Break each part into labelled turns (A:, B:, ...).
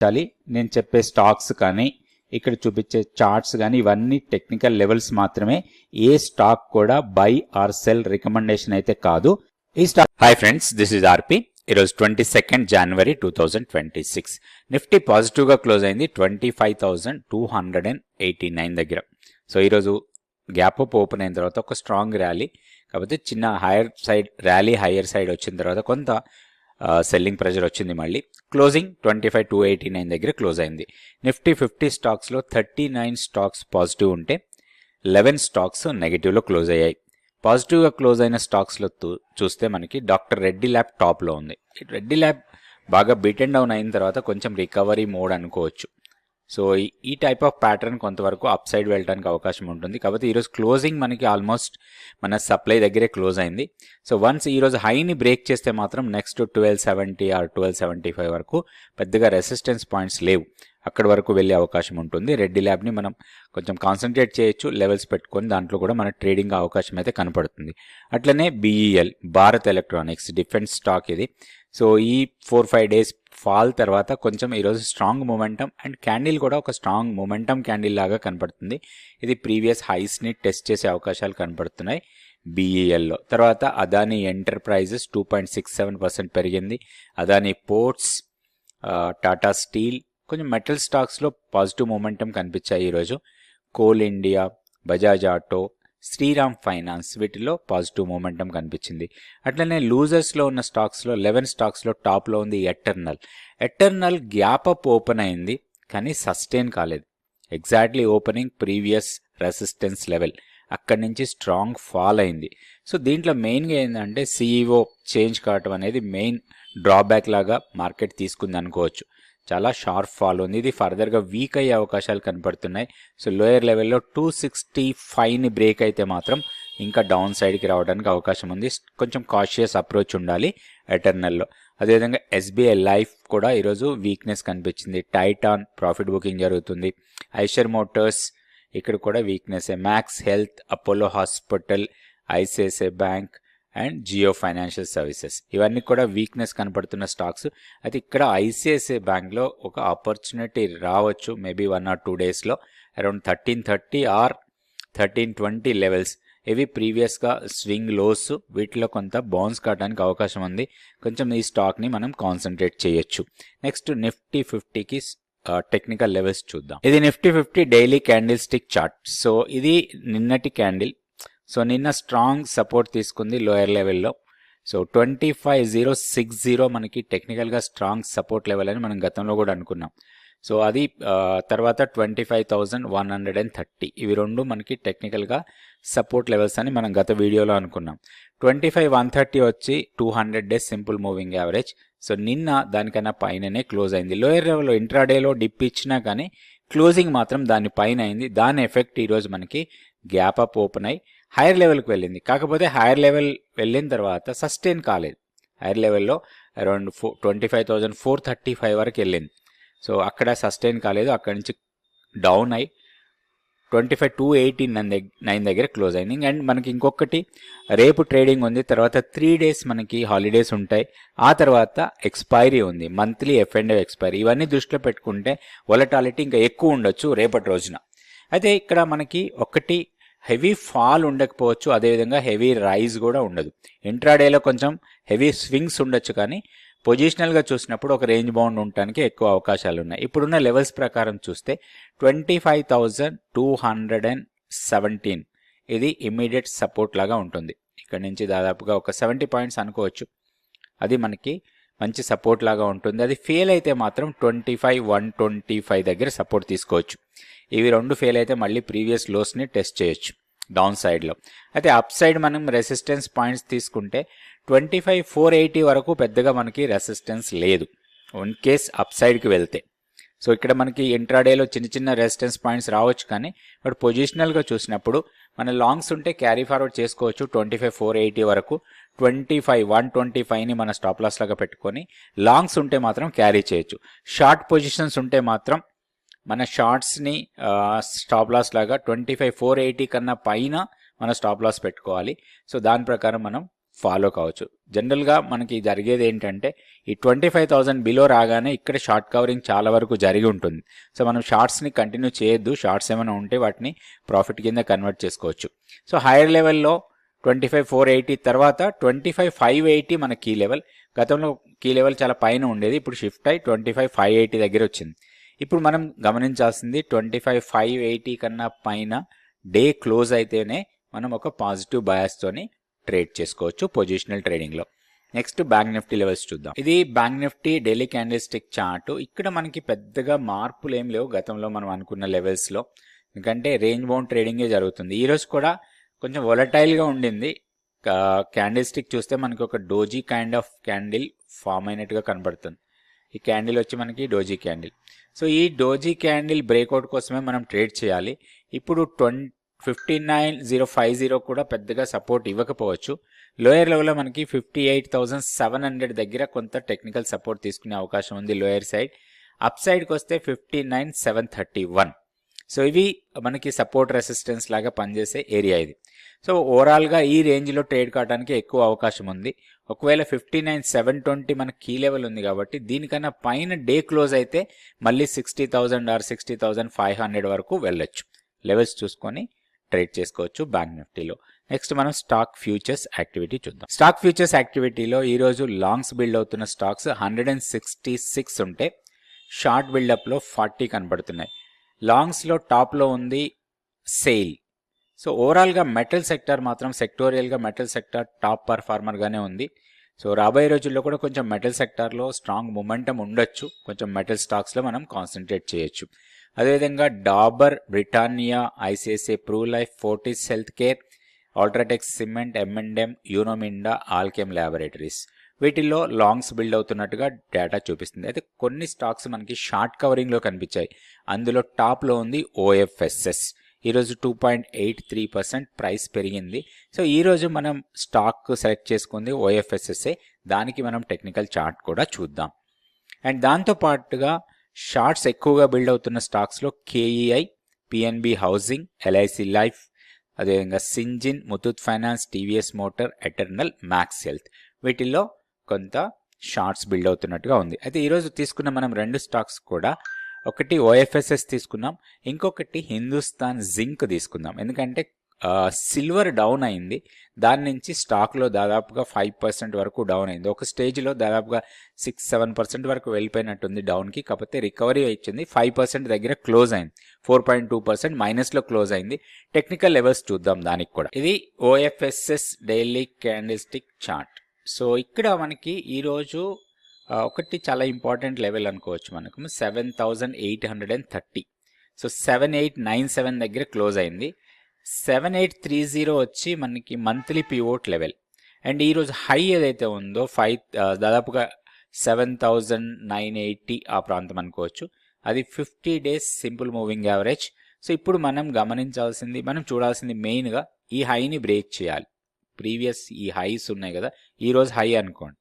A: నేను చెప్పే స్టాక్స్ కానీ ఇక్కడ చూపించే చార్ట్స్ కానీ ఇవన్నీ టెక్నికల్ లెవెల్స్ మాత్రమే. ఏ స్టాక్ కూడా బై ఆర్ సెల్ రికమెండేషన్ అయితే కాదు. ఈ stock hi friends, this is RP. ఈరోజు 22 జనవరి 2026. నిఫ్టీ పాజిటివ్గా క్లోజ్ అయింది 25,289 దగ్గర. సో ఈరోజు గ్యాప్ అప్ ఓపెన్ అయిన తర్వాత ఒక స్ట్రాంగ్ ర్యాలీ, కాకపోతే చిన్న హైయర్ సైడ్ వచ్చిన తర్వాత కొంత సెల్లింగ్ ప్రెజర్ వచ్చింది. మళ్ళీ క్లోజింగ్ 25,289 దగ్గర క్లోజ్ అయింది. నిఫ్టీ 50 స్టాక్స్లో 39 స్టాక్స్ పాజిటివ్ ఉంటే 11 స్టాక్స్ నెగిటివ్లో క్లోజ్ అయ్యాయి. పాజిటివ్గా క్లోజ్ అయిన స్టాక్స్లో చూస్తే మనకి డాక్టర్ రెడ్డి ల్యాబ్ టాప్లో ఉంది. రెడ్డి ల్యాబ్ బాగా బీట్ అండ్ డౌన్ అయిన తర్వాత కొంచెం రికవరీ మోడ్ అనుకోవచ్చు. సో ఈ టైప్ ఆఫ్ ప్యాటర్న్ కొంతవరకు అప్ సైడ్ వెళ్ళడానికి అవకాశం ఉంటుంది. కాబట్టి ఈరోజు క్లోజింగ్ మనకి ఆల్మోస్ట్ మన సప్లై దగ్గరే క్లోజ్ అయింది. సో వన్స్ ఈరోజు హైని బ్రేక్ చేస్తే మాత్రం నెక్స్ట్ 1270 ఆర్ 1275 వరకు పెద్దగా రెసిస్టెన్స్ పాయింట్స్ లేవు, అక్కడి వరకు వెళ్ళే అవకాశం ఉంటుంది. రెడ్డి ల్యాబ్ని మనం కొంచెం కాన్సన్ట్రేట్ చేయొచ్చు, లెవెల్స్ పెట్టుకొని దాంట్లో కూడా మన ట్రేడింగ్ అవకాశం అయితే కనపడుతుంది. అట్లనే BEL Bharat electronics defence stock ఇది. సో ఈ 4-5 డేస్ ఫాల్ తర్వాత కొంచెం ఈరోజు స్ట్రాంగ్ మొమెంటమ్ అండ్ క్యాండిల్ కూడా ఒక స్ట్రాంగ్ మొమెంటమ్ క్యాండిల్ లాగా కనపడుతుంది. ఇది ప్రీవియస్ హైస్ని టెస్ట్ చేసే అవకాశాలు కనపడుతున్నాయి BELలో. తర్వాత అదానీ ఎంటర్ప్రైజెస్ 2.67% పెరిగింది. అదానీ పోర్ట్స్, టాటా స్టీల్, కొంచెం మెటల్ స్టాక్స్లో పాజిటివ్ మొమెంటమ్ కనిపించాయి ఈరోజు. Coal India, Bajaj auto, Shriram finance వీటిలో పాజిటివ్ మొమెంటమ్ కనిపించింది. అట్లనే లూజర్స్లో ఉన్న స్టాక్స్లో 11 స్టాక్స్లో టాప్లో ఉంది ఎటర్నల్ గ్యాప్ అప్ ఓపెన్ అయింది కానీ సస్టైన్ కాలేదు. Exactly opening previous resistance level, అక్కడి నుంచి స్ట్రాంగ్ ఫాల్ అయింది. సో దీంట్లో మెయిన్గా ఏంటంటే CEO చేంజ్ కావటం అనేది మెయిన్ డ్రాబ్యాక్ లాగా మార్కెట్ తీసుకుంది అనుకోవచ్చు. చాలా షార్ప్ ఫాల్ ఉంది. ఇది ఫర్దర్గా వీక్ అయ్యే అవకాశాలు కనపడుతున్నాయి. సో లోయర్ లెవెల్లో 265ని బ్రేక్ అయితే మాత్రం ఇంకా డౌన్ సైడ్కి రావడానికి అవకాశం ఉంది. కొంచెం కాషియస్ అప్రోచ్ ఉండాలి ఎటర్నల్లో. అదేవిధంగా SBI లైఫ్ కూడా ఈరోజు వీక్నెస్ కనిపించింది. టైటాన్ ప్రాఫిట్ బుకింగ్ జరుగుతుంది. ఐషర్ మోటార్స్ ఇక్కడ కూడా weakness. Max health, Apollo hospital, ICICI bank and Jio financial services ఇవన్నీ కూడా వీక్నెస్ కనపడుతున్న స్టాక్స్. అయితే ఇక్కడ ICICI బ్యాంక్లో ఒక ఆపర్చునిటీ రావచ్చు మేబీ 1 or 2 డేస్లో అరౌండ్ 1330 ఆర్ 1320 లెవెల్స్. ఇవి ప్రీవియస్గా స్వింగ్ లోస్, వీటిలో కొంత బౌన్స్ కావడానికి అవకాశం ఉంది. కొంచెం ఈ స్టాక్ని మనం కాన్సన్ట్రేట్ చేయొచ్చు. నెక్స్ట్ నిఫ్టీ 50కి టెక్నికల్ లెవెల్స్ చూద్దాం. ఇది Nifty 50 daily candle stick chart. So ఇది నిన్నటి క్యాండిల్. సో నిన్న స్ట్రాంగ్ సపోర్ట్ తీసుకుంది లోయర్ లెవెల్లో. సో 25,060 మనకి టెక్నికల్గా స్ట్రాంగ్ సపోర్ట్ లెవెల్ అని మనం గతంలో కూడా అనుకున్నాం. సో అది తర్వాత 25,130 ఇవి రెండు మనకి టెక్నికల్గా సపోర్ట్ లెవెల్స్ అని మనం గత వీడియోలో అనుకున్నాం. 25,130 వచ్చి 200 days simple moving average. So నిన్న దానికన్నా పైననే క్లోజ్ అయింది. లోయర్ లెవెల్లో ఇంట్రాడేలో డిప్ ఇచ్చినా కానీ క్లోజింగ్ మాత్రం దాని పైన అయింది. దాని ఎఫెక్ట్ ఈరోజు మనకి గ్యాప్ అప్ ఓపెన్ అయ్యి హైయర్ లెవెల్కి వెళ్ళింది. కాకపోతే హైయర్ లెవెల్ వెళ్ళిన తర్వాత సస్టైన్ కాలేదు. హైయర్ లెవెల్లో అరౌండ్ 25,435 వరకు వెళ్ళింది. సో అక్కడ సస్టైన్ కాలేదు. అక్కడి నుంచి డౌన్ అయ్యి 25,289 దగ్గర క్లోజ్ అయింది. అండ్ మనకి ఇంకొకటి రేపు ట్రేడింగ్ ఉంది. తర్వాత 3 డేస్ మనకి హాలిడేస్ ఉంటాయి. ఆ తర్వాత ఎక్స్పైరీ ఉంది, మంత్లీ F&O ఎక్స్పైరీ. ఇవన్నీ దృష్టిలో పెట్టుకుంటే వొలటాలిటీ ఇంకా ఎక్కువ ఉండొచ్చు రేపటి రోజున. అయితే ఇక్కడ మనకి ఒకటి హెవీ ఫాల్ ఉండకపోవచ్చు, అదేవిధంగా హెవీ రైజ్ కూడా ఉండదు. ఇంట్రాడేలో కొంచెం హెవీ స్వింగ్స్ ఉండొచ్చు, కానీ పొజిషనల్గా చూసినప్పుడు ఒక రేంజ్ బౌండ్ ఉండటానికి ఎక్కువ అవకాశాలు ఉన్నాయి. ఇప్పుడున్న లెవెల్స్ ప్రకారం చూస్తే 25,217 ఇది ఇమ్మీడియట్ సపోర్ట్ లాగా ఉంటుంది. ఇక్కడ నుంచి దాదాపుగా ఒక 70 పాయింట్స్ అనుకోవచ్చు. అది మనకి మంచి సపోర్ట్ లాగా ఉంటుంది. అది ఫెయిల్ అయితే మాత్రం 25,125 దగ్గర సపోర్ట్ తీసుకోవచ్చు. ఇవి రెండు ఫెయిల్ అయితే మళ్ళీ ప్రీవియస్ లోస్ని టెస్ట్ చేయొచ్చు డౌన్ సైడ్లో. అయితే అప్ సైడ్ మనం రెసిస్టెన్స్ పాయింట్స్ తీసుకుంటే 25,480 వరకు పెద్దగా మనకి రెసిస్టెన్స్ లేదు ఇన్ కేస్ అప్ సైడ్కి వెళ్తే. సో ఇక్కడ మనకి ఇంట్రాడేలో చిన్న చిన్న రెసిస్టెన్స్ పాయింట్స్ రావచ్చు, కానీ బట్ పొజిషనల్గా చూసినప్పుడు మన లాంగ్స్ ఉంటే క్యారీ ఫార్వర్డ్ చేసుకోవచ్చు 25,480 వరకు. 25,125ని మన స్టాప్ లాస్ లాగా పెట్టుకొని లాంగ్స్ ఉంటే మాత్రం క్యారీ చేయొచ్చు. షార్ట్ పొజిషన్స్ ఉంటే మాత్రం మన షార్ట్స్ని స్టాప్ లాస్ లాగా 25,480 కన్నా పైన మన స్టాప్ లాస్ పెట్టుకోవాలి. సో దాని ప్రకారం మనం ఫాలో కావచ్చు. జనరల్గా మనకి జరిగేది ఏంటంటే ఈ 25,000 బిలో రాగానే ఇక్కడ షార్ట్ కవరింగ్ చాలా వరకు జరిగి ఉంటుంది. సో మనం షార్ట్స్ని కంటిన్యూ చేయొద్దు. షార్ట్స్ ఏమైనా ఉంటే వాటిని ప్రాఫిట్ కింద కన్వర్ట్ చేసుకోవచ్చు. సో హైయర్ లెవెల్లో 25,480 తర్వాత 25,580 మన కీ లెవెల్. గతంలో కీ లెవెల్ చాలా పైన ఉండేది, ఇప్పుడు షిఫ్ట్ అయి 25,580 దగ్గర వచ్చింది. ఇప్పుడు మనం గమనించాల్సింది 25,580 కన్నా పైన డే క్లోజ్ అయితేనే మనం ఒక పాజిటివ్ బయాస్తోని ట్రేడ్ చేసుకోవచ్చు పొజిషనల్ ట్రేడింగ్లో. నెక్స్ట్ బ్యాంక్ నిఫ్టీ లెవెల్స్ చూద్దాం. ఇది bank Nifty daily candle stick chart. ఇక్కడ మనకి పెద్దగా మార్పులు ఏం లేవు గతంలో మనం అనుకున్న లెవెల్స్లో, ఎందుకంటే రేంజ్ బౌండ్ ట్రేడింగే జరుగుతుంది. ఈరోజు కూడా కొంచెం వొలటైల్గా ఉండింది. క్యాండిల్ స్టిక్ చూస్తే మనకి ఒక doji kind of candle form అయినట్టుగా కనబడుతుంది. ఈ క్యాండిల్ వచ్చి మనకి డోజీ క్యాండిల్. సో ఈ డోజీ క్యాండిల్ బ్రేక్అవుట్ కోసమే మనం ట్రేడ్ చేయాలి. ఇప్పుడు 15,950 కూడా పెద్దగా సపోర్ట్ ఇవ్వకపోవచ్చు. లోయర్ లెవెల్లో మనకి 58,700 దగ్గర కొంత టెక్నికల్ సపోర్ట్ తీసుకునే అవకాశం ఉంది లోయర్ సైడ్. అప్ సైడ్కి వస్తే 59,731. సో ఇవి మనకి సపోర్ట్ రెసిస్టెన్స్ లాగా పనిచేసే ఏరియా ఇది. సో ఓవరాల్గా ఈ రేంజ్లో ట్రేడ్ కావడానికి ఎక్కువ అవకాశం ఉంది. ఒకవేళ 59,720 మన కీ లెవెల్ ఉంది కాబట్టి దీనికన్నా పైన డే క్లోజ్ అయితే మళ్ళీ 60,000 ఆర్ 60,500 వరకు వెళ్ళొచ్చు. లెవెల్స్ చూసుకొని ట్రేడ్ చేసుకోవచ్చు బ్యాంక్ నిఫ్టీలో. నెక్స్ట్ మనం స్టాక్ ఫ్యూచర్స్ యాక్టివిటీ చూద్దాం. స్టాక్ ఫ్యూచర్స్ యాక్టివిటీలో ఈరోజు లాంగ్స్ బిల్డ్ అవుతున్న స్టాక్స్ 166 ఉంటే షార్ట్ బిల్డప్లో 40 కనబడుతున్నాయి. లాంగ్స్లో టాప్లో ఉంది సెయిల్. సో ఓవరాల్గా మెటల్ సెక్టర్ మాత్రం సెక్టోరియల్గా మెటల్ సెక్టర్ టాప్ పర్ఫార్మర్గానే ఉంది. సో రాబోయే రోజుల్లో కూడా కొంచెం మెటల్ సెక్టార్లో స్ట్రాంగ్ మొమెంటం ఉండొచ్చు. కొంచెం మెటల్ స్టాక్స్లో మనం కాన్సన్ట్రేట్ చేయొచ్చు. అదేవిధంగా Dabur, Britannia, ICICI Pru Life, Fortis health care, UltraTech cement, M&M, Uno Minda, Alkem laboratories వీటిల్లో లాంగ్స్ బిల్డ్ అవుతున్నట్టుగా డేటా చూపిస్తుంది. అయితే కొన్ని స్టాక్స్ మనకి షార్ట్ కవరింగ్లో కనిపించాయి. అందులో టాప్లో ఉంది OFSS. ఈరోజు 2.83% ప్రైస్ పెరిగింది. సో ఈరోజు మనం స్టాక్ సెలెక్ట్ చేసుకుంది OFSSఏ. దానికి మనం టెక్నికల్ చార్ట్ కూడా చూద్దాం. అండ్ దాంతోపాటుగా షార్ట్స్ ఎక్కువగా బిల్డ్ అవుతున్న స్టాక్స్లో KEI, PNB housing, LIC life, అదేవిధంగా Syngene, Muthoot finance, TVS motor, Eternal, Max health వీటిల్లో కొంత షార్ట్స్ బిల్డ్ అవుతున్నట్టుగా ఉంది. అయితే ఈరోజు తీసుకున్న మనం 2 స్టాక్స్ కూడా, ఒకటి OFSS తీసుకున్నాం, ఇంకొకటి హిందుస్థాన్ జింక్ తీసుకుందాం. ఎందుకంటే సిల్వర్ డౌన్ అయింది. దాని నుంచి స్టాక్లో దాదాపుగా 5% వరకు డౌన్ అయింది. ఒక స్టేజ్లో దాదాపుగా 6-7% వరకు వెళ్ళిపోయినట్టుంది డౌన్కి. కాకపోతే రికవరీ ఇచ్చింది. 5% దగ్గర క్లోజ్ అయింది. 4.2% మైనస్లో క్లోజ్ అయింది. టెక్నికల్ లెవెల్స్ చూద్దాం దానికి కూడా. ఇది OFSS daily candle stick chart. So ఇక్కడ మనకి ఈరోజు ఒకటి చాలా ఇంపార్టెంట్ లెవెల్ అనుకోవచ్చు. మనకు 7,830. సో 7,897 దగ్గర క్లోజ్ అయింది. 7,830 వచ్చి మనకి మంత్లీ పివోట్ లెవెల్. అండ్ ఈరోజు హై ఏదైతే ఉందో దాదాపుగా 7,980 ఆ ప్రాంతం అనుకోవచ్చు. అది 50 days simple moving average. So ఇప్పుడు మనం చూడాల్సింది మెయిన్గా ఈ హైని బ్రేక్ చేయాలి. ప్రీవియస్ ఈ హైస్ ఉన్నాయి కదా, ఈరోజు హై అనుకోండి.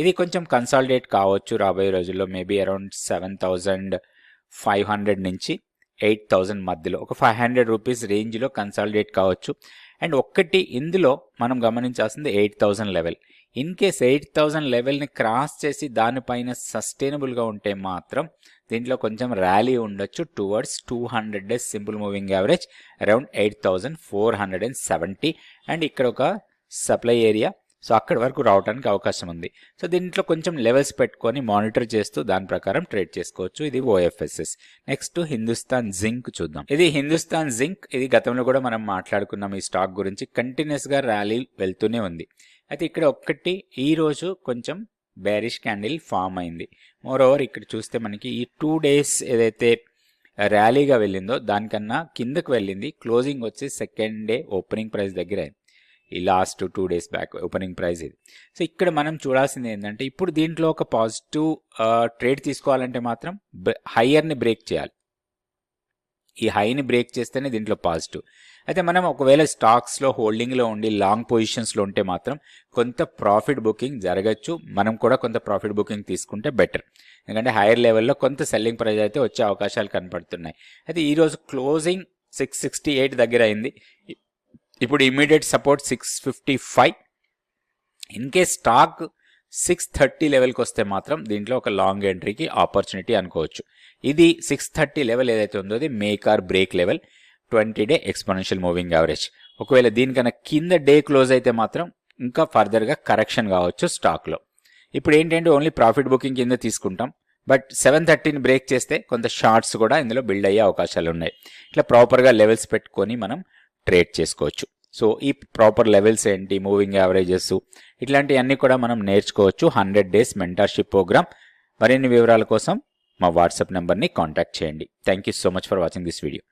A: ఇది కొంచెం కన్సాలిడేట్ కావచ్చు రాబోయే రోజుల్లో. మేబీ అరౌండ్ 7,500 నుంచి 8,000 మధ్యలో ఒక 500 రూపీస్ రేంజ్లో కన్సాలిడేట్ కావచ్చు. అండ్ ఒక్కటి ఇందులో మనం గమనించాల్సింది 8,000 లెవెల్. ఇన్ కేస్ 8,000 లెవెల్ని క్రాస్ చేసి దానిపైన సస్టైనబుల్గా ఉంటే మాత్రం దీంట్లో కొంచెం ర్యాలీ ఉండొచ్చు towards 200 days simple moving average around 8,470. And ఇక్కడ ఒక సప్లై ఏరియా, సో అక్కడి వరకు రావడానికి అవకాశం ఉంది. సో దీంట్లో కొంచెం లెవెల్స్ పెట్టుకొని మానిటర్ చేస్తూ దాని ప్రకారం ట్రేడ్ చేసుకోవచ్చు. ఇది OFSS. నెక్స్ట్ హిందుస్థాన్ జింక్ చూద్దాం. ఇది హిందుస్థాన్ జింక్. ఇది గతంలో కూడా మనం మాట్లాడుకున్నాం ఈ స్టాక్ గురించి. కంటిన్యూస్గా ర్యాలీ వెళ్తూనే ఉంది. అయితే ఇక్కడ ఒక్కటి ఈరోజు కొంచెం బేరిష్ క్యాండిల్ ఫామ్ అయింది. మోరోవర్ ఇక్కడ చూస్తే మనకి ఈ 2 days ఏదైతే ర్యాలీగా వెళ్ళిందో దానికన్నా కిందకు వెళ్ళింది. క్లోజింగ్ వచ్చి సెకండ్ డే ఓపెనింగ్ ప్రైస్ దగ్గర అయింది. ఈ last 2 days back opening price ఇది. సో ఇక్కడ మనం చూడాల్సింది ఏంటంటే ఇప్పుడు దీంట్లో ఒక పాజిటివ్ ట్రేడ్ తీసుకోవాలంటే మాత్రం హయ్యర్ని బ్రేక్ చేయాలి. ఈ హైని బ్రేక్ చేస్తేనే దీంట్లో పాజిటివ్. అయితే మనం ఒకవేళ స్టాక్స్లో హోల్డింగ్లో ఉండి లాంగ్ పొజిషన్స్లో ఉంటే మాత్రం కొంత ప్రాఫిట్ బుకింగ్ జరగచ్చు. మనం కూడా కొంత ప్రాఫిట్ బుకింగ్ తీసుకుంటే బెటర్. ఎందుకంటే హైయర్ లెవెల్లో కొంత సెల్లింగ్ ప్రైస్ అయితే వచ్చే అవకాశాలు కనపడుతున్నాయి. అయితే ఈరోజు క్లోజింగ్ 668 దగ్గర అయింది. ఇప్పుడు immediate support 655. In case stock 630 లెవెల్కి వస్తే మాత్రం దీంట్లో ఒక లాంగ్ ఎంట్రీకి ఆపర్చునిటీ అనుకోవచ్చు. ఇది 630 లెవెల్ ఏదైతే ఉందో అది మేక్ ఆర్ బ్రేక్ లెవెల్ 20-డే ఎక్స్పోనెన్షియల్ మూవింగ్ యావరేజ్. ఒకవేళ దీనికన్నా కింద డే క్లోజ్ అయితే మాత్రం ఇంకా ఫర్దర్గా కరెక్షన్ కావచ్చు స్టాక్లో. ఇప్పుడు ఏంటంటే ఓన్లీ ప్రాఫిట్ బుకింగ్ కింద తీసుకుంటాం, బట్ 730ని బ్రేక్ చేస్తే కొంత షార్ట్స్ కూడా ఇందులో బిల్డ్ అయ్యే అవకాశాలు ఉన్నాయి. ఇట్లా ప్రాపర్గా లెవెల్స్ పెట్టుకొని మనం ట్రేడ్ చేసుకోవచ్చు. సో ఈ ప్రాపర్ లెవెల్స్ ఏంటి, మూవింగ్ యావరేజెస్, ఇట్లాంటివన్నీ కూడా మనం నేర్చుకోవచ్చు 100 డేస్ మెంటర్షిప్ ప్రోగ్రామ్. మరిన్ని వివరాల కోసం మా వాట్సాప్ నెంబర్ని కాంటాక్ట్ చేయండి. Thank you so much for watching this video.